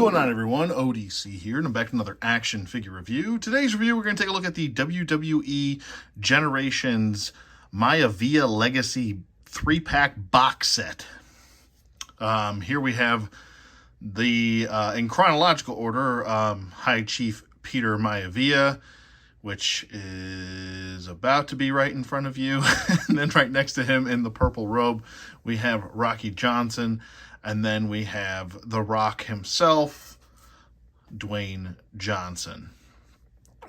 going on, everyone? ODC here, and I'm back to another action figure review. Today's review, we're going to take a look at the WWE Generations Maivia Legacy 3-pack box set. Here we have the, in chronological order, High Chief Peter Maivia, which is about to be right in front of you. And then right next to him in the purple robe, we have Rocky Johnson. And then we have The Rock himself, Dwayne Johnson.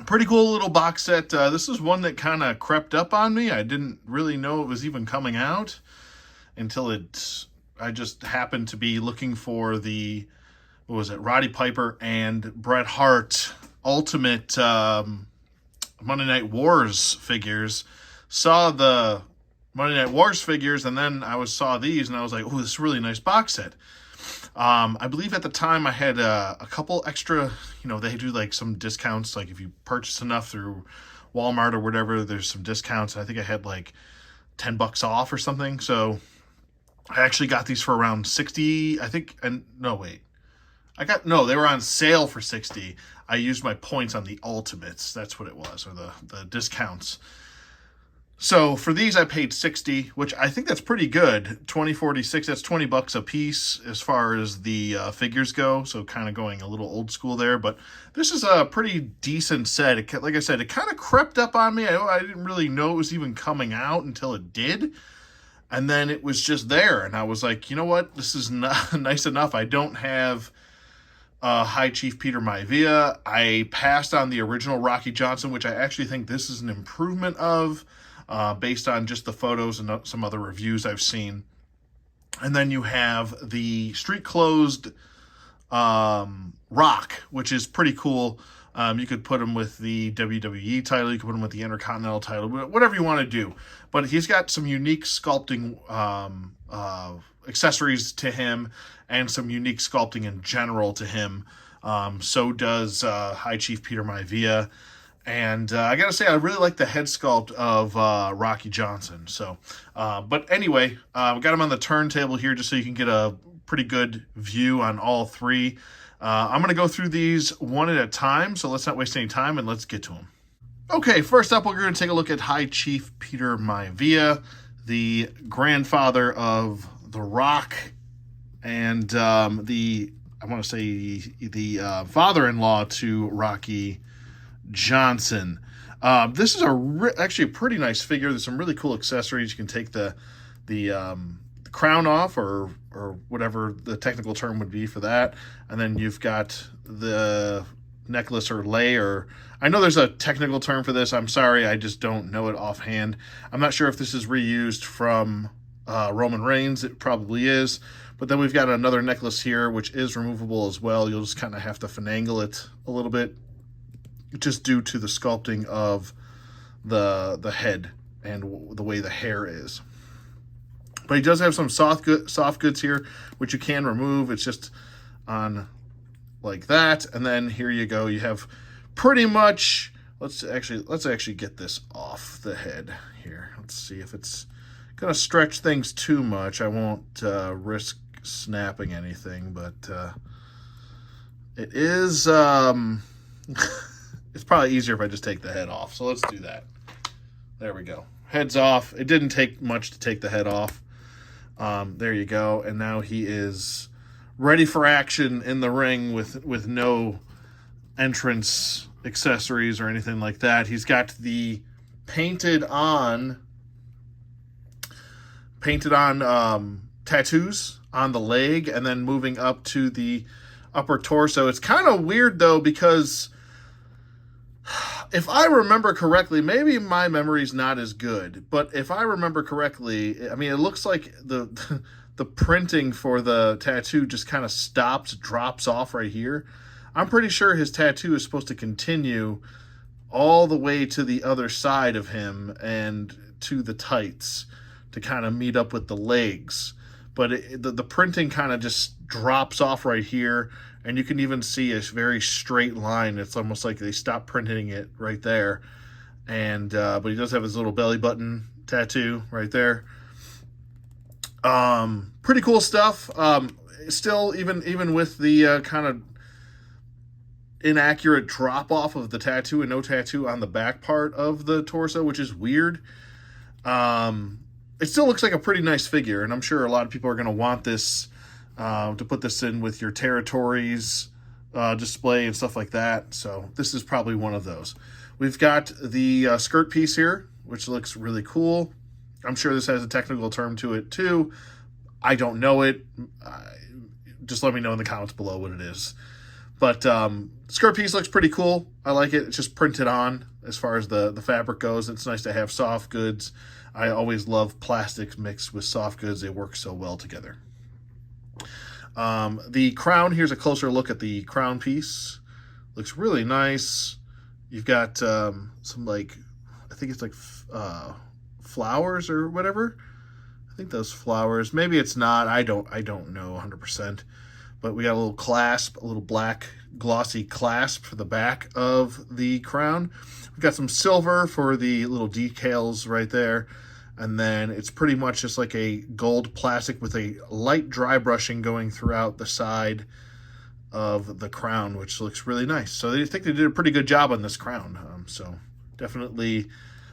Pretty cool little box set. This is one that kind of crept up on me. I didn't really know it was even coming out until I just happened to be looking for the, what was it, Roddy Piper and Bret Hart Ultimate Monday Night Wars figures. Saw the Monday Night Wars figures, and then I saw these, and I was like, oh, this is a really nice box set. I believe at the time I had a couple extra, they do like some discounts, like if you purchase enough through Walmart or whatever, there's some discounts. I think I had like $10 off or something, so I actually got these for around 60, I think, and no, wait. They were on sale for 60. I used my points on the Ultimates, that's what it was, or the discounts. So for these, I paid 60, which I think that's pretty good. 20, 46, that's $20 a piece as far as the figures go. So kind of going a little old school there. But this is a pretty decent set. Like I said, it kind of crept up on me. I didn't really know it was even coming out until it did. And then it was just there. And I was like, you know what? This is not nice enough. I don't have High Chief Peter Maivia. I passed on the original Rocky Johnson, which I actually think this is an improvement of. Based on just the photos and some other reviews I've seen. And then you have the street closed Rock, which is pretty cool. You could put him with the WWE title, you could put him with the Intercontinental title, whatever you want to do. But he's got some unique sculpting accessories to him and some unique sculpting in general to him. So does High Chief Peter Maivia. And I gotta say, I really like the head sculpt of Rocky Johnson. So, but anyway, we got him on the turntable here just so you can get a pretty good view on all three. I'm gonna go through these one at a time, so let's not waste any time and let's get to them. Okay, first up, we're gonna take a look at High Chief Peter Maivia, the grandfather of The Rock, and the father-in-law to Rocky Johnson. This is actually a pretty nice figure. There's some really cool accessories. You can take the crown off, or whatever the technical term would be for that, and then you've got the necklace or lei, or I know there's a technical term for this. I'm sorry, I just don't know it offhand. I'm not sure if this is reused from Roman Reigns. It probably is. But then we've got another necklace here, which is removable as well. You'll just kind of have to finagle it a little bit, just due to the sculpting of the head and the way the hair is. But he does have some soft goods here, which you can remove. It's just on like that, and then here you go. You have pretty much. Let's actually get this off the head here. Let's see if it's gonna stretch things too much. I won't risk snapping anything, but it is. It's probably easier if I just take the head off. So let's do that. There we go. Head's off. It didn't take much to take the head off. There you go. And now he is ready for action in the ring with no entrance accessories or anything like that. He's got the painted on tattoos on the leg, and then moving up to the upper torso. It's kind of weird though, because if I remember correctly, maybe my memory's not as good, but if I remember correctly, I mean, it looks like the printing for the tattoo just kind of drops off right here. I'm pretty sure his tattoo is supposed to continue all the way to the other side of him and to the tights to kind of meet up with the legs. But the printing kind of just drops off right here, and you can even see a very straight line. It's almost like they stopped printing it right there. And but he does have his little belly button tattoo right there. Pretty cool stuff. Still, even with the kind of inaccurate drop off of the tattoo and no tattoo on the back part of the torso, which is weird. It still looks like a pretty nice figure, and I'm sure a lot of people are going to want this to put this in with your territories display and stuff like that. So this is probably one of those. We've got the skirt piece here, which looks really cool. I'm sure this has a technical term to it too. I don't know it. Just let me know in the comments below what it is. But skirt piece looks pretty cool. I like it. It's just printed on as far as the fabric goes. It's nice to have soft goods. I always love plastics mixed with soft goods. They work so well together. The crown, here's a closer look at the crown piece. Looks really nice. You've got some, like, I think it's like flowers or whatever. I think those flowers. Maybe it's not. I don't know 100%. But we got a little clasp, a little black glossy clasp for the back of the crown. We've got some silver for the little decals right there. And then it's pretty much just like a gold plastic with a light dry brushing going throughout the side of the crown, which looks really nice. So I think they did a pretty good job on this crown. So definitely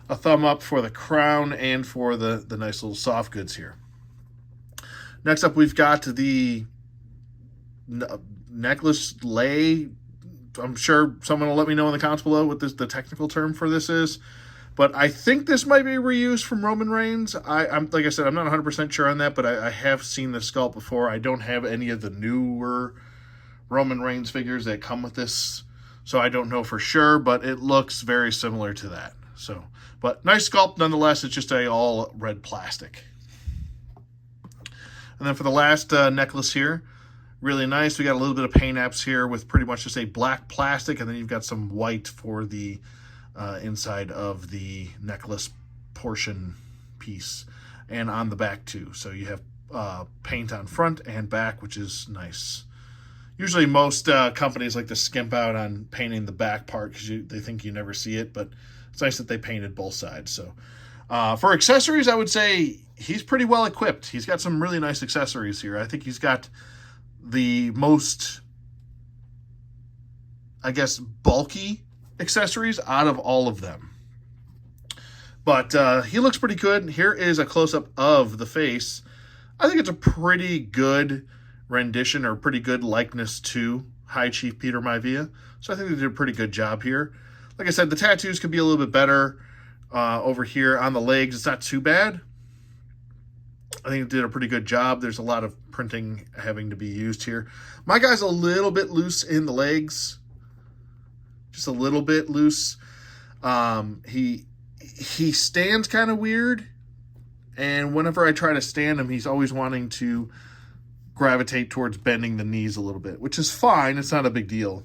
a thumb up for the crown and for the nice little soft goods here. Next up, we've got the necklace lay. I'm sure someone will let me know in the comments below what the technical term for this is. But I think this might be reused from Roman Reigns. I'm like I said, I'm not 100% sure on that, but I have seen this sculpt before. I don't have any of the newer Roman Reigns figures that come with this, so I don't know for sure, but it looks very similar to that. So, but nice sculpt nonetheless. It's just a all red plastic. And then for the last necklace here, really nice. We got a little bit of paint apps here with pretty much just a black plastic, and then you've got some white for the inside of the necklace portion piece, and on the back too. So you have paint on front and back, which is nice. Usually most companies like to skimp out on painting the back part because they think you never see it, but it's nice that they painted both sides. So for accessories, I would say he's pretty well equipped. He's got some really nice accessories here. I think he's got the most, I guess, bulky accessories out of all of them. But he looks pretty good. Here is a close-up of the face. I think it's a pretty good rendition or pretty good likeness to High Chief Peter Maivia. So I think they did a pretty good job here. Like I said, the tattoos could be a little bit better over here on the legs. It's not too bad. I think it did a pretty good job. There's a lot of printing having to be used here. My guy's a little bit loose in the legs. Just a little bit loose. He stands kind of weird, and whenever I try to stand him, he's always wanting to gravitate towards bending the knees a little bit, which is fine. It's not a big deal.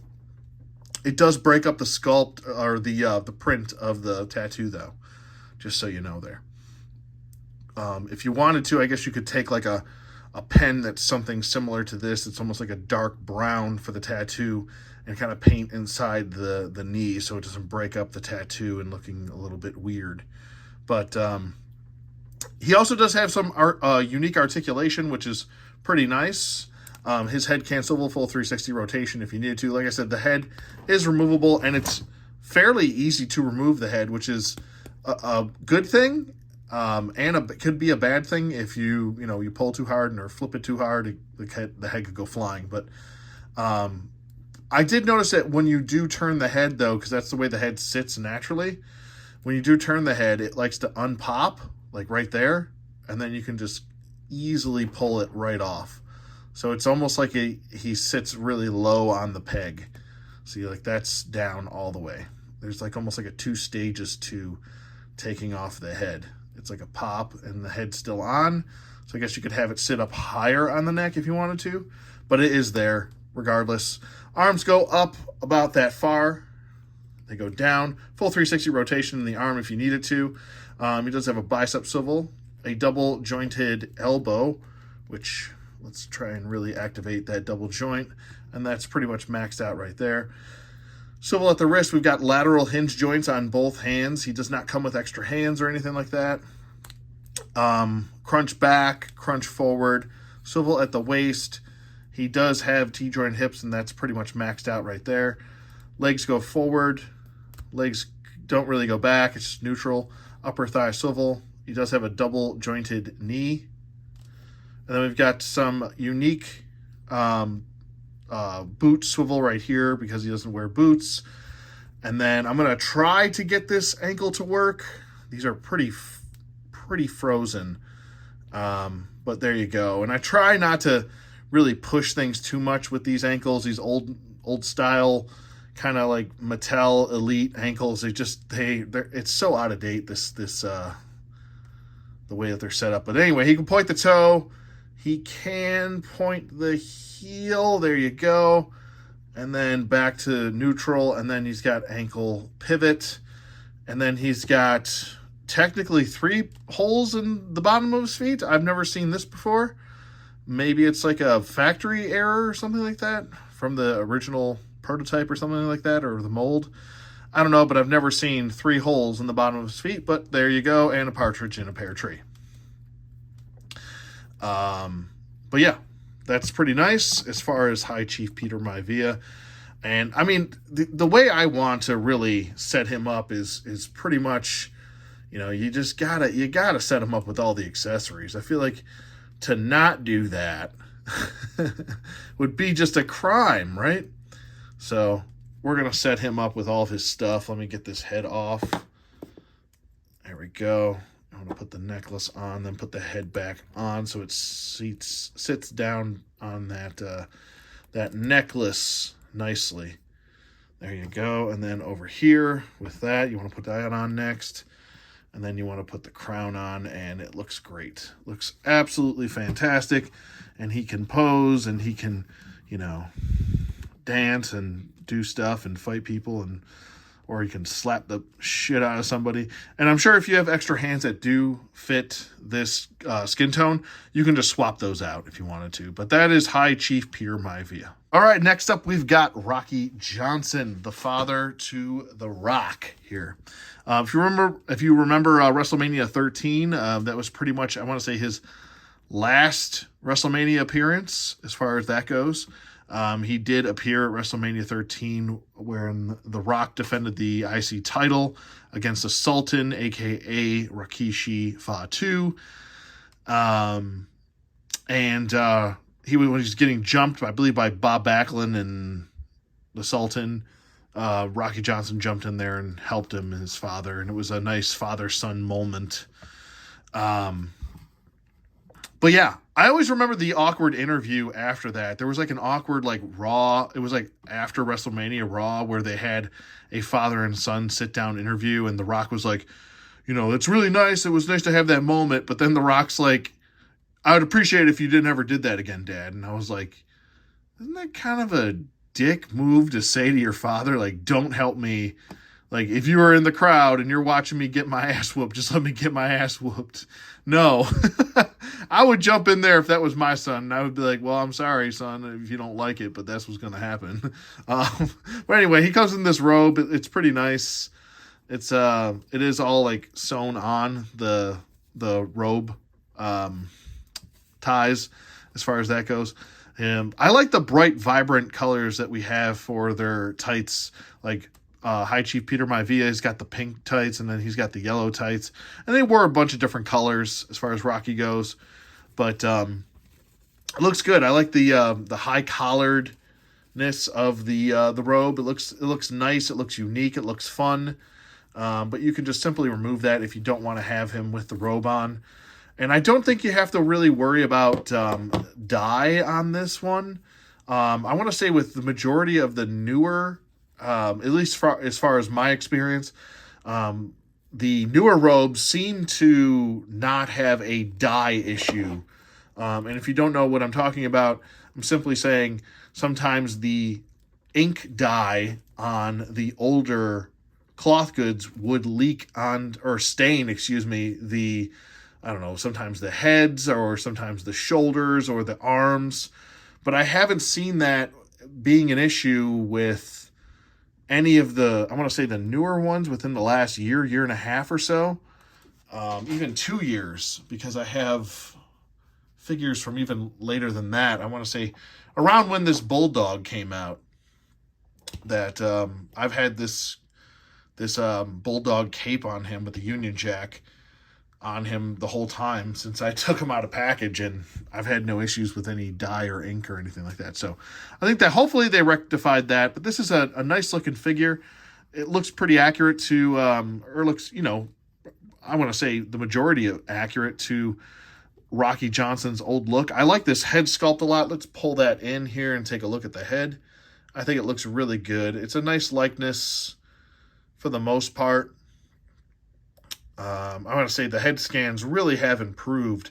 It does break up the sculpt or the print of the tattoo, though, just so you know there. If you wanted to, I guess you could take like a pen that's something similar to this. It's almost like a dark brown for the tattoo, and kind of paint inside the knee so it doesn't break up the tattoo and looking a little bit weird. But he also does have some unique articulation, which is pretty nice. His head can swivel full 360 rotation if you need to. Like I said, the head is removable, and it's fairly easy to remove the head, which is a good thing. And it could be a bad thing if you pull too hard or flip it too hard, the head could go flying. But I did notice that when you do turn the head, though, because that's the way the head sits naturally, when you do turn the head, it likes to unpop, like right there, and then you can just easily pull it right off. So it's almost like he sits really low on the peg. See, like that's down all the way. There's like almost like a 2 stages to taking off the head. It's like a pop and the head's still on. So I guess you could have it sit up higher on the neck if you wanted to, but it is there regardless. Arms go up about that far. They go down. Full 360 rotation in the arm if you need it to. He does have a bicep swivel, a double jointed elbow, which let's try and really activate that double joint. And that's pretty much maxed out right there. Swivel at the wrist, we've got lateral hinge joints on both hands. He does not come with extra hands or anything like that. Crunch back, crunch forward, swivel at the waist. He does have T-joint hips, and that's pretty much maxed out right there. Legs go forward. Legs don't really go back. It's just neutral. Upper thigh swivel. He does have a double jointed knee. And then we've got some unique boot swivel right here because he doesn't wear boots. And then I'm going to try to get this ankle to work. These are pretty frozen. But there you go. And I try not to really push things too much with these ankles, these old style kind of like Mattel Elite ankles. It's so out of date, the way that they're set up. But anyway, he can point the toe. He can point the heel. There you go. And then back to neutral. And then he's got ankle pivot. And then he's got technically 3 holes in the bottom of his feet. I've never seen this before. Maybe it's like a factory error or something like that from the original prototype or something like that, or the mold. I don't know, but I've never seen 3 holes in the bottom of his feet. But there you go, and a partridge in a pear tree. But yeah, that's pretty nice as far as High Chief Peter Maivia. And I mean, the way I want to really set him up is pretty much, you just gotta set him up with all the accessories. I feel like to not do that would be just a crime, right? So we're gonna set him up with all of his stuff. Let me get this head off. There we go. I'm going to put the necklace on, then put the head back on so it sits down on that necklace nicely. There you go. And then over here with that, you want to put that on next. And then you want to put the crown on, and it looks great. Looks absolutely fantastic. And he can pose, and he can, dance and do stuff and fight people, or you can slap the shit out of somebody. And I'm sure if you have extra hands that do fit this skin tone, you can just swap those out if you wanted to. But that is High Chief Peter Maivia. All right, next up we've got Rocky Johnson, the father to The Rock here. If you remember WrestleMania 13, that was pretty much, I want to say, his last WrestleMania appearance as far as that goes. He did appear at WrestleMania 13 when The Rock defended the IC title against the Sultan, a.k.a. Rikishi Fatu. When he's getting jumped, I believe, by Bob Backlund and the Sultan, Rocky Johnson jumped in there and helped him and his father, and it was a nice father-son moment. But yeah, I always remember the awkward interview after that. There was like an awkward Raw. It was like after WrestleMania Raw where they had a father and son sit down interview, and The Rock was like, it's really nice. It was nice to have that moment. But then The Rock's like, I would appreciate it if you never did that again, Dad. And I was like, isn't that kind of a dick move to say to your father? Like, don't help me. Like, if you were in the crowd and you're watching me get my ass whooped, just let me get my ass whooped. No. I would jump in there if that was my son, and I would be like, well, I'm sorry, son, if you don't like it, but that's what's going to happen. But anyway, he comes in this robe. It's pretty nice. It is all like sewn on the robe ties as far as that goes. I like the bright, vibrant colors that we have for their tights. Like High Chief Peter Maivia has got the pink tights, and then he's got the yellow tights. And they wore a bunch of different colors as far as Rocky goes. But it looks good. I like the high collaredness of the robe. It looks nice. It looks unique. It looks fun. But you can just simply remove that if you don't want to have him with the robe on. And I don't think you have to really worry about dye on this one. I want to say with the majority of the newer, at least as far as my experience, the newer robes seem to not have a dye issue. And if you don't know what I'm talking about, I'm simply saying sometimes the ink dye on the older cloth goods would leak on, or stain, sometimes the heads or sometimes the shoulders or the arms. But I haven't seen that being an issue with any of the, I want to say the newer ones within the last year and a half or so, even 2 years, because I have figures from even later than that. I want to say around when this Bulldog came out. that I've had this bulldog cape on him with the Union Jack on him the whole time since I took him out of package, and I've had no issues with any dye or ink or anything like that. So I think that hopefully they rectified that. But this is a nice looking figure. It looks pretty accurate to, or looks, I want to say the majority of accurate to Rocky Johnson's old look. I like this head sculpt a lot. Let's pull that in here and take a look at the head. I think it looks really good. It's a nice likeness for the most part. I want to say the head scans really have improved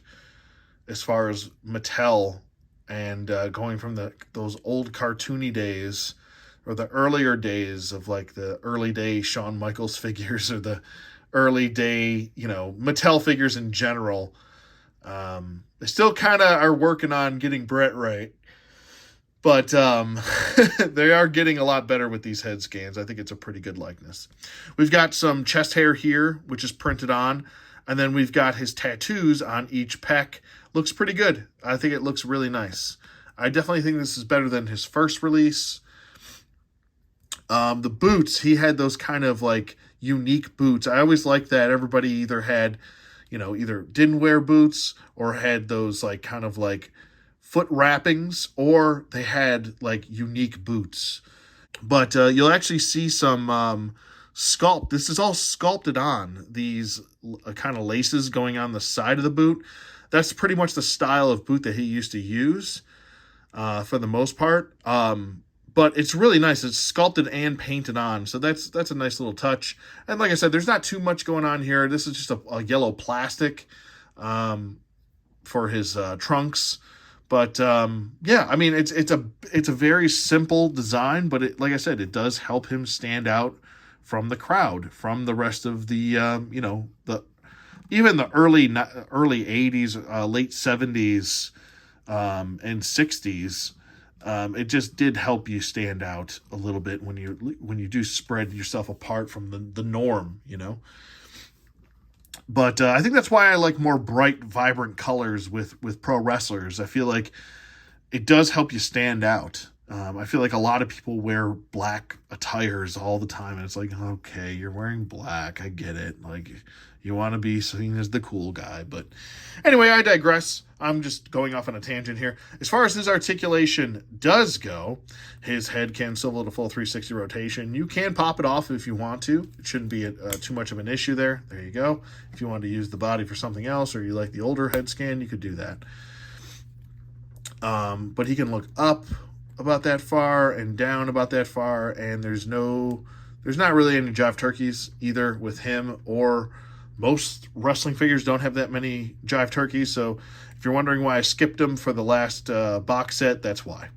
as far as Mattel and going from those old cartoony days or the earlier days of like the early day Shawn Michaels figures or the early day, Mattel figures in general. They still kind of are working on getting Brett right. But they are getting a lot better with these head scans. I think it's a pretty good likeness. We've got some chest hair here, which is printed on. And then we've got his tattoos on each pec. Looks pretty good. I think it looks really nice. I definitely think this is better than his first release. The boots, he had those kind of like unique boots. I always liked that. Everybody either had, either didn't wear boots or had those like kind of like foot wrappings, or they had like unique boots. But you'll actually see some sculpt. This is all sculpted on these kind of laces going on the side of the boot. That's pretty much the style of boot that he used to use for the most part. But it's really nice. It's sculpted and painted on. So that's a nice little touch. And like I said, there's not too much going on here. This is just a yellow plastic for his trunks. But yeah, I mean, it's a very simple design, but like I said, it does help him stand out from the crowd, from the rest of the even the early 80s, late 70s, and 60s. It just did help you stand out a little bit when you do spread yourself apart from the norm, But I think that's why I like more bright, vibrant colors with pro wrestlers. I feel like it does help you stand out. I feel like a lot of people wear black attires all the time, and it's like, okay, you're wearing black. I get it. Like, you want to be seen as the cool guy. But anyway, I digress. I'm just going off on a tangent here. As far as his articulation does go, his head can swivel to full 360 rotation. You can pop it off if you want to. It shouldn't be too much of an issue there. There you go. If you want to use the body for something else, or you like the older head scan, you could do that. But he can look up about that far and down about that far, and there's not really any jive turkeys either with him, or most wrestling figures don't have that many jive turkeys. So if you're wondering why I skipped them for the last box set, that's why.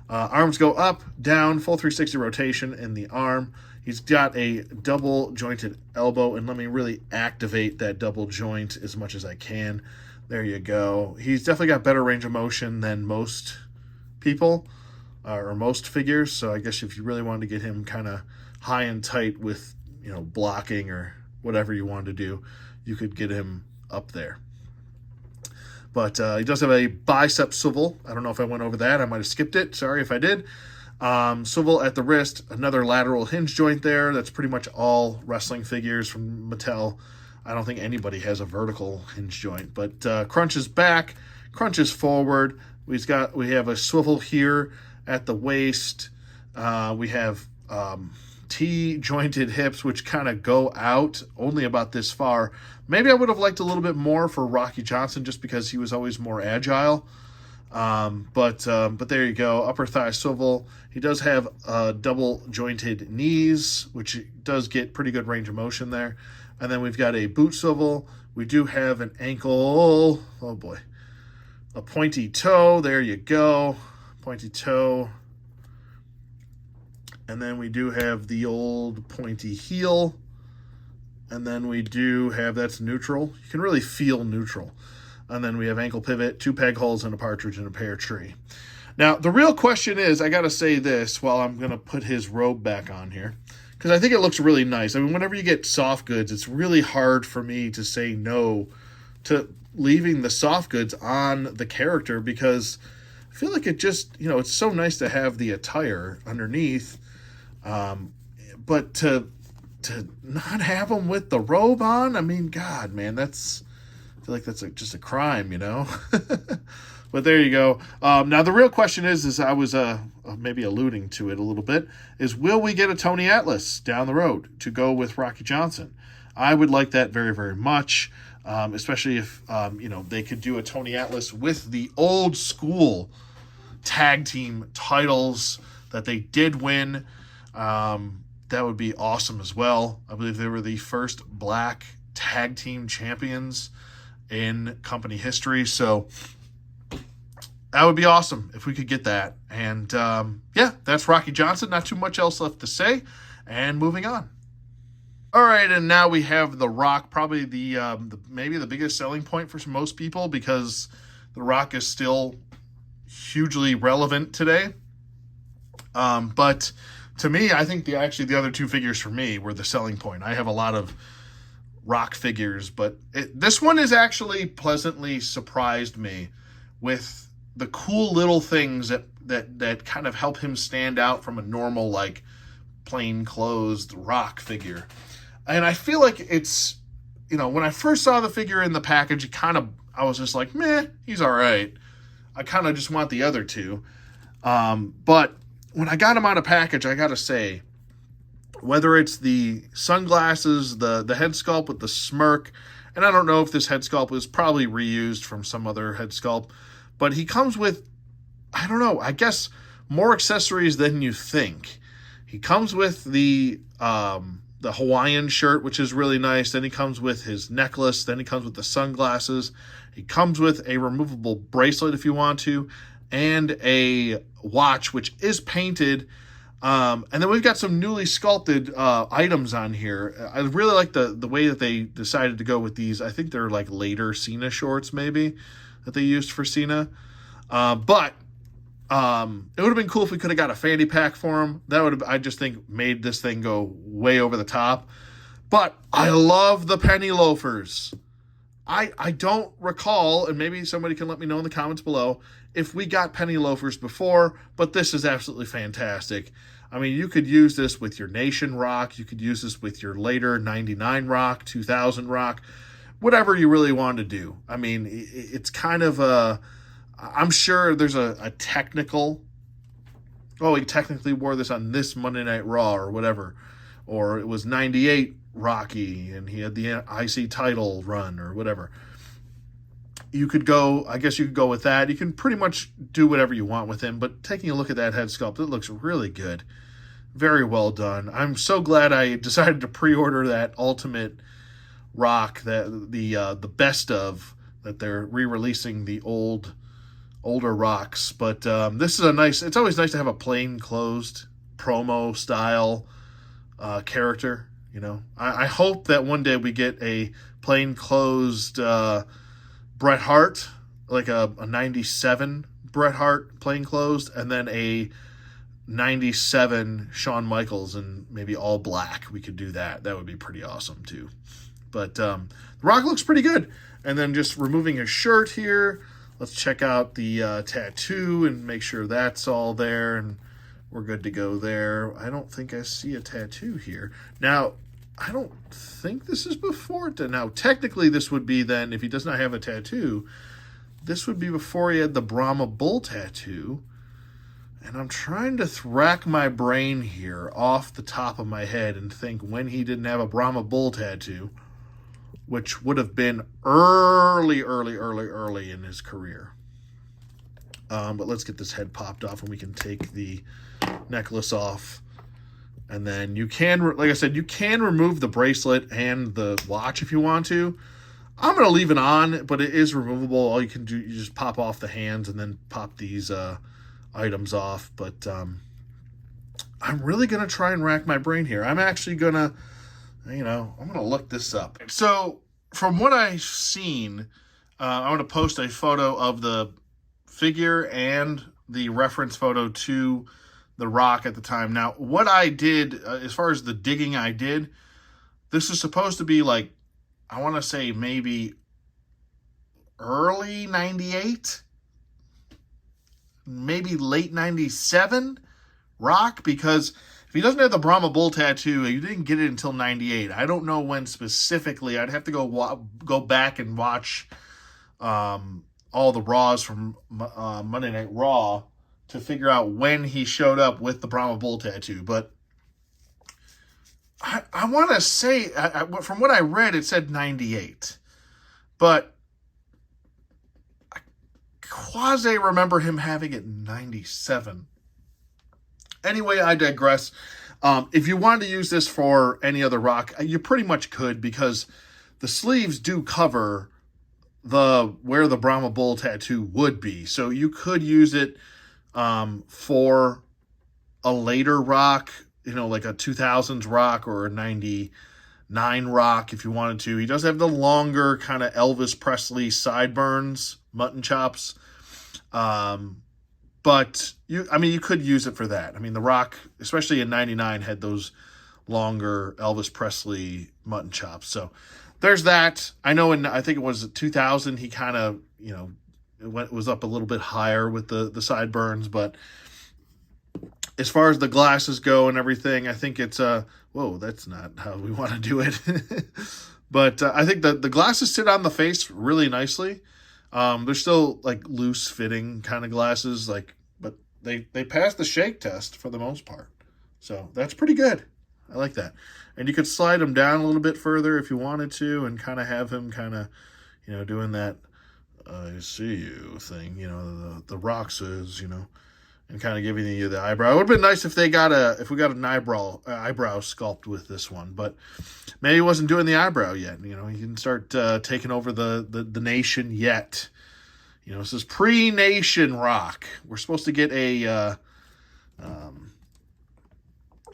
Arms go up, down, full 360 rotation in the arm. He's got a double jointed elbow, and let me really activate that double joint as much as I can. There you go. He's definitely got better range of motion than most people or most figures. So I guess if you really wanted to get him kind of high and tight with, blocking or whatever you wanted to do, you could get him up there. But he does have a bicep swivel. I don't know if I went over that. I might have skipped it. Sorry if I did. Swivel at the wrist, another lateral hinge joint there. That's pretty much all wrestling figures from Mattel. I don't think anybody has a vertical hinge joint. But crunches back, crunches forward. We have a swivel here at the waist. We have T-jointed hips, which kind of go out only about this far. Maybe I would have liked a little bit more for Rocky Johnson just because he was always more agile. But there you go. Upper thigh swivel. He does have double jointed knees, which does get pretty good range of motion there. And then we've got a boot swivel. We do have an ankle. Oh boy. A pointy toe. There you go. Pointy toe. And then we do have the old pointy heel. And then we do have, that's neutral. You can really feel neutral. And then we have ankle pivot, 2 peg holes, and a partridge in a pear tree. Now, the real question is, I got to say this while I'm going to put his robe back on here, because I think it looks really nice. I mean, whenever you get soft goods, it's really hard for me to say no to leaving the soft goods on the character, because I feel like it just, it's so nice to have the attire underneath. But to not have him with the robe on, I mean, God, man, I feel like that's just a crime, you know? But there you go. Now, the real question is I was maybe alluding to it a little bit, is will we get a Tony Atlas down the road to go with Rocky Johnson? I would like that very, very much, especially if, they could do a Tony Atlas with the old school tag team titles that they did win. That would be awesome as well. I believe they were the first black tag team champions in company history. So that would be awesome if we could get that. And that's Rocky Johnson. Not too much else left to say. And moving on. All right, and now we have The Rock, probably the maybe the biggest selling point for most people, because The Rock is still hugely relevant today. But to me, I think the other two figures for me were the selling point. I have a lot of Rock figures, but this one has actually pleasantly surprised me with the cool little things that kind of help him stand out from a normal, like, plain clothes Rock figure. And I feel like it's, when I first saw the figure in the package, I was just like, meh, he's all right. I kind of just want the other two. But when I got him out of package, I got to say, whether it's the sunglasses, the head sculpt with the smirk, and I don't know if this head sculpt was probably reused from some other head sculpt, but he comes with, I don't know, I guess more accessories than you think. He comes with the Hawaiian shirt, which is really nice. Then he comes with his necklace. Then he comes with the sunglasses. He comes with a removable bracelet if you want to, and a watch, which is painted. And then we've got some newly sculpted items on here. I really like the way that they decided to go with these. I think they're like later Cena shorts, maybe, that they used for Cena. But it would have been cool if we could have got a fanny pack for him. That would have, I just think, made this thing go way over the top. But I love the penny loafers. I don't recall, and maybe somebody can let me know in the comments below, if we got penny loafers before, but this is absolutely fantastic. I mean, you could use this with your Nation Rock. You could use this with your later 99 Rock, 2000 Rock, whatever you really want to do. I mean, it's kind of a, I'm sure there's a technical, he technically wore this on this Monday Night Raw or whatever, or it was 98 Rocky and he had the IC title run or whatever. You could go with that. You can pretty much do whatever you want with him, but taking a look at that head sculpt, it looks really good. Very well done. I'm so glad I decided to pre-order that Ultimate Rock, that the best of, that they're re-releasing the older Rocks. But this is it's always nice to have a plain closed promo style character. I hope that one day we get a plain closed Bret Hart, like a 97 Bret Hart plain closed, and then a 97 Shawn Michaels and maybe all black. We could do that. That would be pretty awesome too. But The Rock looks pretty good. And then just removing his shirt here, let's check out the tattoo and make sure that's all there, and we're good to go there. I don't think I see a tattoo here. Now, I don't think this is before. Now, technically, this would be then, if he does not have a tattoo, this would be before he had the Brahma Bull tattoo. And I'm trying to rack my brain here off the top of my head and think when he didn't have a Brahma Bull tattoo, which would have been early in his career. But let's get this head popped off and we can take the necklace off. And then you can, like I said, you can remove the bracelet and the watch if you want to. I'm going to leave it on, but it is removable. All you can do, you just pop off the hands and then pop these items off. But I'm really going to try and rack my brain here. I'm actually going to, I'm going to look this up. So from what I've seen, I want to post a photo of the figure and the reference photo to The Rock at the time. Now, what I did, as far as the digging I did, this is supposed to be like, I want to say maybe early 98, maybe late 97 Rock, because If he doesn't have the Brahma Bull tattoo, you didn't get it until 98. I don't know when specifically. I'd have to go back and watch all the Raws from Monday Night Raw to figure out when he showed up with the Brahma Bull tattoo. But I want to say, from what I read, it said 98. But I quasi remember him having it in 97. Anyway, I digress. If you wanted to use this for any other Rock, you pretty much could, because the sleeves do cover where the Brahma Bull tattoo would be. So you could use it for a later Rock, like a 2000s Rock or a 99 Rock if you wanted to. He does have the longer kind of Elvis Presley sideburns, mutton chops. But you could use it for that. The Rock, especially in 99, had those longer Elvis Presley mutton chops. So there's that. I know I think it was 2000, he kind of, it was up a little bit higher with the sideburns. But as far as the glasses go and everything, I think it's, whoa, that's not how we want to do it. But I think the glasses sit on the face really nicely. They're still like loose fitting kind of glasses, but they pass the shake test for the most part. So that's pretty good. I like that. And you could slide them down a little bit further if you wanted to, and kind of have him kind of, doing that I see you thing, the Rock says, and kind of giving you the eyebrow. It would have been nice if we got an eyebrow sculpt with this one, but maybe he wasn't doing the eyebrow yet. He didn't start taking over the nation yet. This is pre-Nation Rock. We're supposed to get a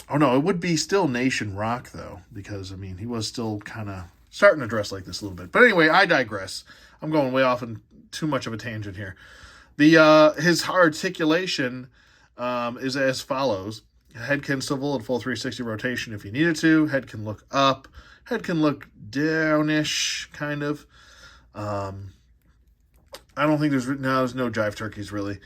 oh no, it would be still Nation Rock though, because he was still kind of starting to dress like this a little bit. But anyway, I digress. I'm going way off in too much of a tangent here. His articulation is as follows. Head can swivel at full 360 rotation if you needed to. Head can look up. Head can look downish, kind of. I don't think there's no jive turkeys, really.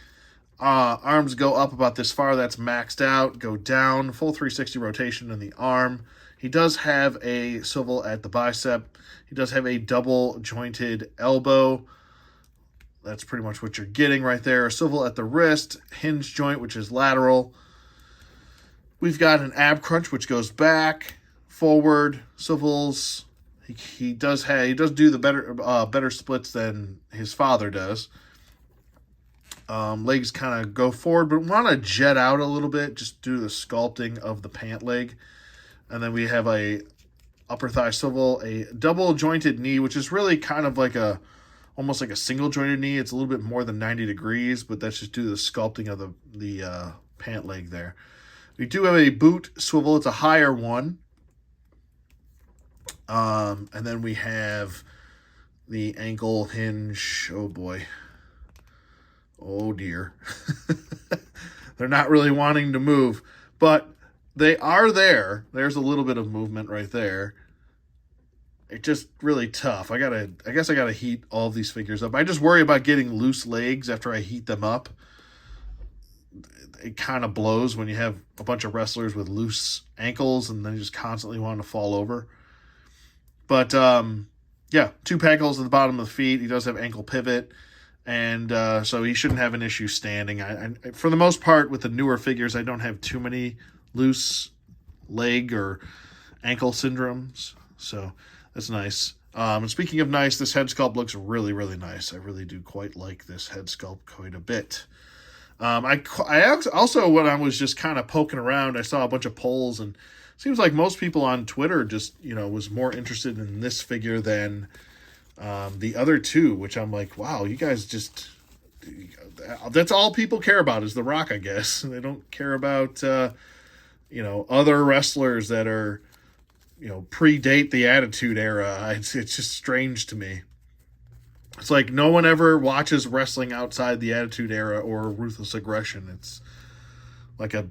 Arms go up about this far. That's maxed out. Go down. Full 360 rotation in the arm. He does have a swivel at the bicep. He does have a double jointed elbow. That's pretty much what you're getting right there. A swivel at the wrist, hinge joint, which is lateral. We've got an ab crunch, which goes back, forward, swivels. He does do the better splits than his father does. Legs kind of go forward, but want to jet out a little bit, just due to the sculpting of the pant leg. And then we have a upper thigh swivel, a double jointed knee, which is really kind of like almost like a single jointed knee. It's a little bit more than 90 degrees, but that's just due to the sculpting of the pant leg there. We do have a boot swivel. It's a higher one. And then we have the ankle hinge. Oh boy. Oh dear. They're not really wanting to move, but they are there. There's a little bit of movement right there. It's just really tough. I guess I gotta heat all of these figures up. I just worry about getting loose legs after I heat them up. It kind of blows when you have a bunch of wrestlers with loose ankles and they just constantly want to fall over. But yeah, 2 peg holes at the bottom of the feet. He does have ankle pivot, and so he shouldn't have an issue standing. I for the most part, with the newer figures, I don't have too many loose leg or ankle syndromes, so that's nice. And speaking of nice, this head sculpt looks really, really nice. I really do quite like this head sculpt quite a bit. I also, when I was just kind of poking around, I saw a bunch of polls, and it seems like most people on Twitter just, was more interested in this figure than the other two, which I'm like, wow, you guys just, that's all people care about is The Rock, I guess. They don't care about, other wrestlers that are, predate the Attitude Era. It's just strange to me. It's like no one ever watches wrestling outside the Attitude Era or Ruthless Aggression. It's like a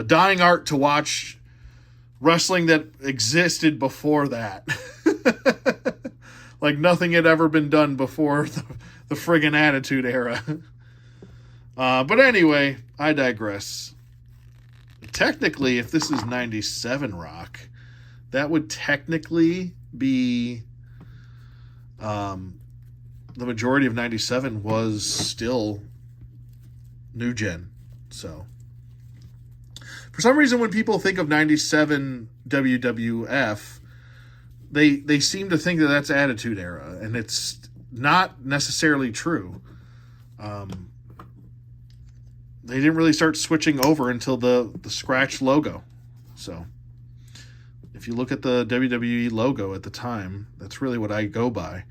dying art to watch wrestling that existed before that. Like nothing had ever been done before the friggin' Attitude Era. But anyway, I digress. technically, if this is 97 Rock, that would technically be the majority of 97 was still new gen. So for some reason, when people think of 97 WWF, they seem to think that that's Attitude Era, and it's not necessarily true. They didn't really start switching over until the scratch logo. So if you look at the WWE logo at the time, that's really what I go by.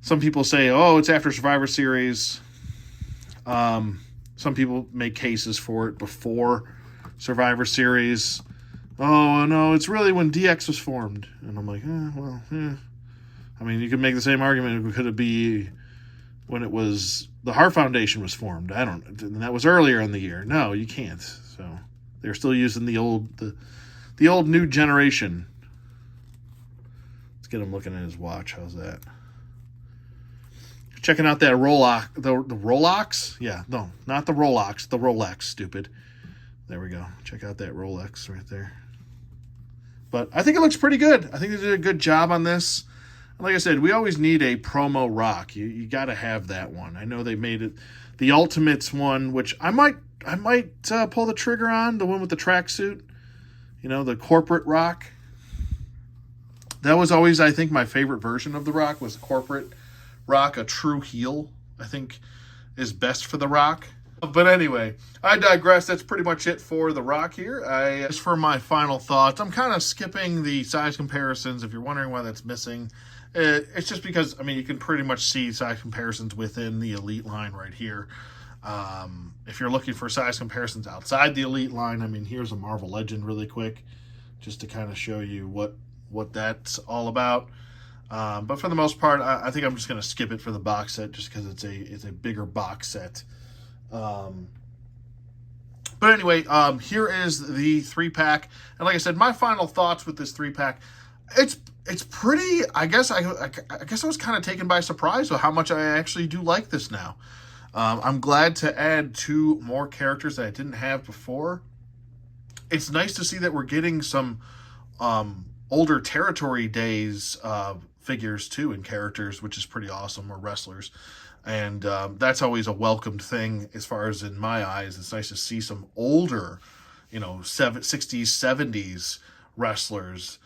Some people say, oh, it's after Survivor Series. Some people make cases for it before Survivor Series. Oh, no, it's really when DX was formed. And I'm like, I mean, you could make the same argument. Could it be when it was the Hart Foundation was formed? I don't know. And that was earlier in the year. No, you can't. So they're still using the old new generation. Let's get him looking at his watch. How's that? Checking out that Rolex. The Rolex? Yeah, no, not the Rolex. The Rolex, stupid. There we go. Check out that Rolex right there. But I think it looks pretty good. I think they did a good job on this. Like I said, we always need a promo Rock. You got to have that one. I know they made it the Ultimates one, which I might pull the trigger on, the one with the tracksuit. You know, the corporate Rock. That was always, I think, my favorite version of the Rock was the corporate Rock. A true heel, I think, is best for the Rock. But anyway, I digress. That's pretty much it for the Rock here. As for my final thoughts, I'm kind of skipping the size comparisons. If you're wondering why that's missing, it's just because, I mean, you can pretty much see size comparisons within the Elite line right here. If you're looking for size comparisons outside the Elite line, I mean, here's a Marvel Legend really quick, just to kind of show you what that's all about. But for the most part, I think I'm just going to skip it for the box set, just because it's a bigger box set. But anyway, here is the 3-pack, and like I said, my final thoughts with this 3-pack. It's pretty. I guess I was kind of taken by surprise with how much I actually do like this now. I'm glad to add 2 more characters that I didn't have before. It's nice to see that we're getting some older Territory Days figures too, and characters, which is pretty awesome, or wrestlers. And that's always a welcomed thing as far as in my eyes. It's nice to see some older, 60s, 70s wrestlers.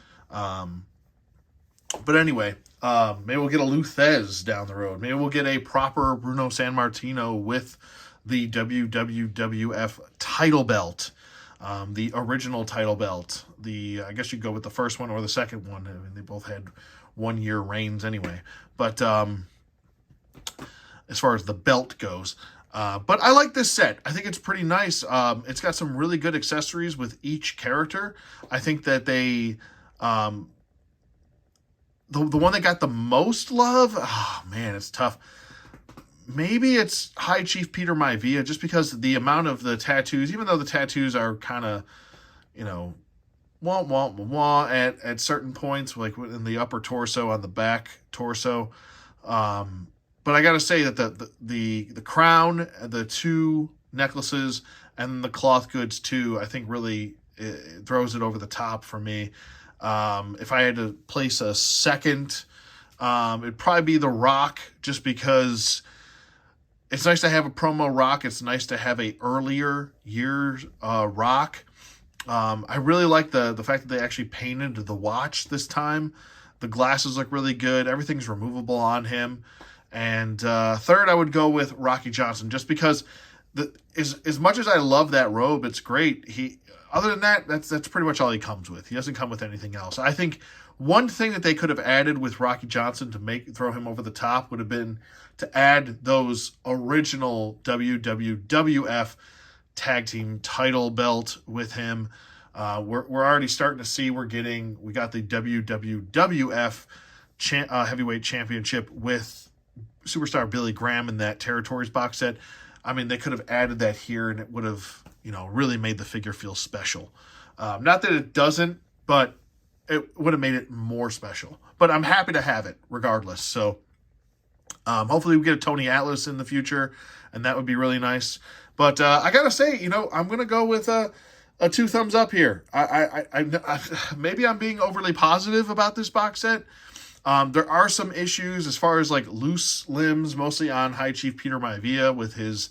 But anyway, maybe we'll get a Luthez down the road. Maybe we'll get a proper Bruno Sammartino with the WWF title belt. The original title belt. I guess you go with the first one or the second one. I mean, they both had 1-year reigns anyway. But as far as the belt goes. But I like this set. I think it's pretty nice. It's got some really good accessories with each character. I think that they... the one that got the most love... Oh, man, it's tough. Maybe it's High Chief Peter Maivia, just because the amount of the tattoos, even though the tattoos are kind of, at certain points, like in the upper torso, on the back torso. But I got to say that the crown, the 2 necklaces, and the cloth goods too, I think really throws it over the top for me. If I had to place a second, it'd probably be the Rock, just because it's nice to have a promo Rock. It's nice to have a earlier year Rock. I really like the fact that they actually painted the watch this time. The glasses look really good. Everything's removable on him. And third, I would go with Rocky Johnson, just because as much as I love that robe, it's great. Other than that, that's pretty much all he comes with. He doesn't come with anything else. I think one thing that they could have added with Rocky Johnson to throw him over the top would have been to add those original WWF tag team title belt with him. We're already starting to see we got the WWF heavyweight championship with Superstar Billy Graham in that Territories box set. I mean, they could have added that here, and it would have, really made the figure feel special. Not that it doesn't, but it would have made it more special. But I'm happy to have it regardless. So hopefully we get a Tony Atlas in the future, and that would be really nice. But I got to say, I'm going to go with a 2 thumbs up here. Maybe I'm being overly positive about this box set. There are some issues as far as like loose limbs, mostly on High Chief Peter Maivia with his,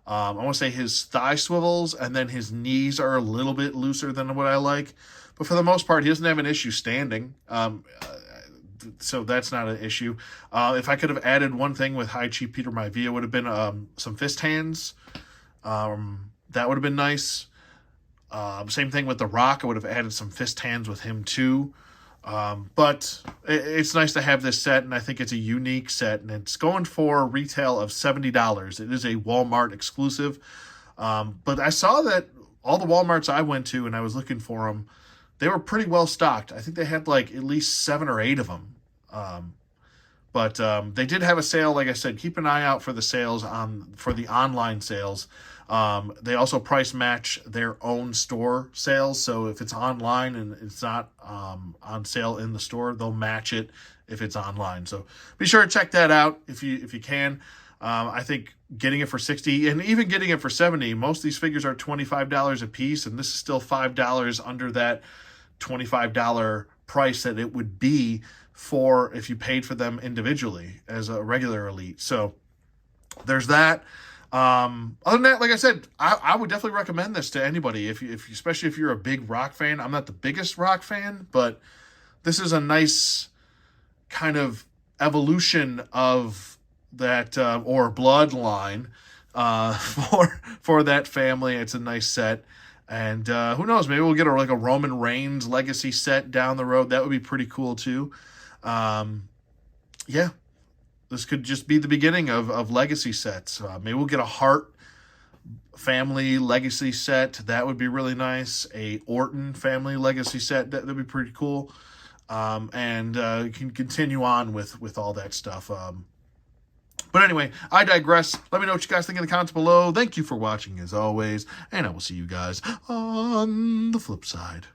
I want to say his thigh swivels, and then his knees are a little bit looser than what I like. But for the most part, he doesn't have an issue standing. So that's not an issue. If I could have added one thing with High Chief Peter Maivia, would have been some fist hands. That would have been nice. Same thing with The Rock. I would have added some fist hands with him too. But it's nice to have this set, and I think it's a unique set, and it's going for a retail of $70. It is a Walmart exclusive. But I saw that all the Walmarts I went to and I was looking for them, they were pretty well stocked. I think they had like at least 7 or 8 of them. But they did have a sale. Like I said, keep an eye out for the sales for the online sales. They also price match their own store sales. So if it's online and it's not on sale in the store, they'll match it if it's online. So be sure to check that out if you can. I think getting it for $60 and even getting it for $70, most of these figures are $25 a piece, and this is still $5 under that $25 price that it would be for if you paid for them individually as a regular Elite. So there's that. Other than that, like I said, I would definitely recommend this to anybody, if especially if you're a big Rock fan. I'm not the biggest Rock fan, but this is a nice kind of evolution of that or bloodline for that family. It's a nice set. And who knows, maybe we'll get like a Roman Reigns legacy set down the road. That would be pretty cool too. Yeah, this could just be the beginning of legacy sets. Maybe we'll get a Hart family legacy set. That would be really nice. A Orton family legacy set. That'd be pretty cool. And you can continue on with all that stuff. But anyway, I digress. Let me know what you guys think in the comments below. Thank you for watching as always, and I will see you guys on the flip side.